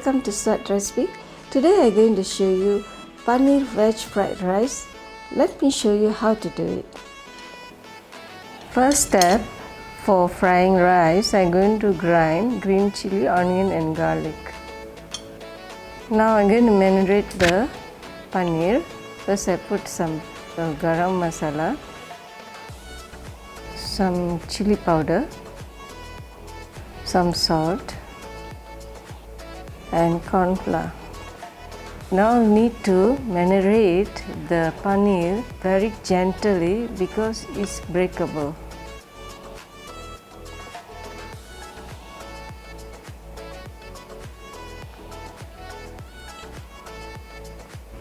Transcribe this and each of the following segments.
welcome to Saute recipe. Today I'm going to show you paneer veg fried rice. Let me show you how to do it. First step, for frying rice, I'm going to grind green chili, onion and garlic. Now I'm going to marinate the paneer. First I put some garam masala, some chili powder, some salt and corn flour. Now I need to marinate the paneer very gently because it's breakable.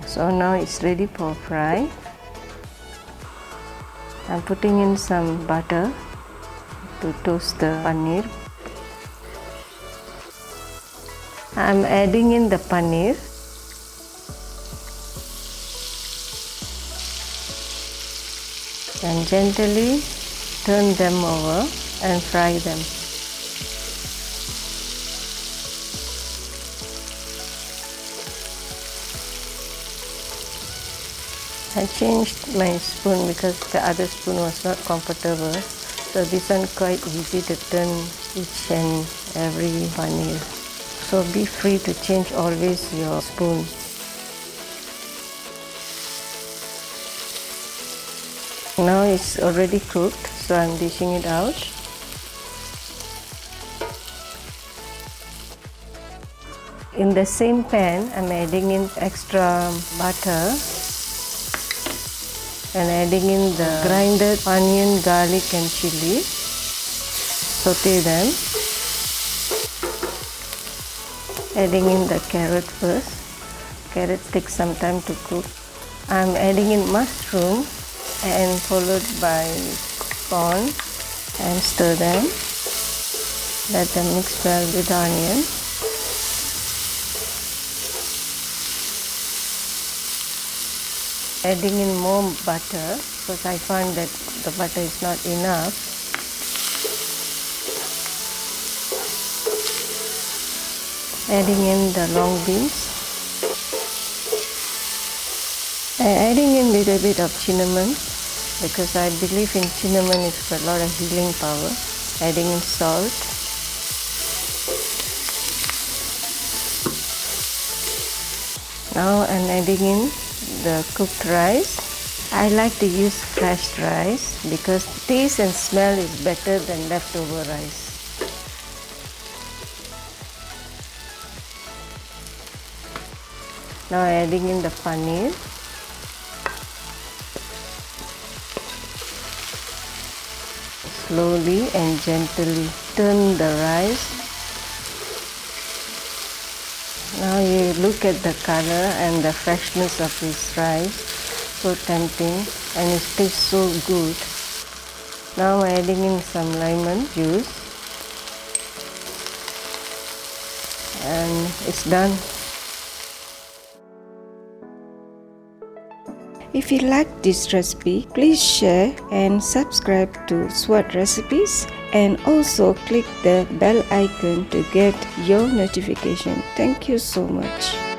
So now it's ready for fry. I'm putting in some butter to toast the paneer. I'm adding in the paneer. And gently turn them over and fry them. I changed my spoon because the other spoon was not comfortable. So this one quite easy to turn each and every paneer. So be free to change always your spoon. Now it's already cooked, so I'm dishing it out. In the same pan, I'm adding in extra butter and adding in the grinded onion, garlic and chili. Saute them. Adding in the carrot first. Carrot takes some time to cook. I'm adding in mushroom and followed by corn and stir them. Let them mix well with the onion. Adding in more butter because I find that the butter is not enough. Adding in the long beans. And adding in a little bit of cinnamon because I believe in cinnamon, it's got a lot of healing power. Adding in salt. Now I'm adding in the cooked rice. I like to use fresh rice because taste and smell is better than leftover rice. Now adding in the paneer. Slowly and gently turn the rice. Now you look at the color and the freshness of this rice, so tempting and it tastes so good. Now adding in some lemon juice and it's done. If you like this recipe, please share and subscribe to Saute recipes and also click the bell icon to get your notification. Thank you so much.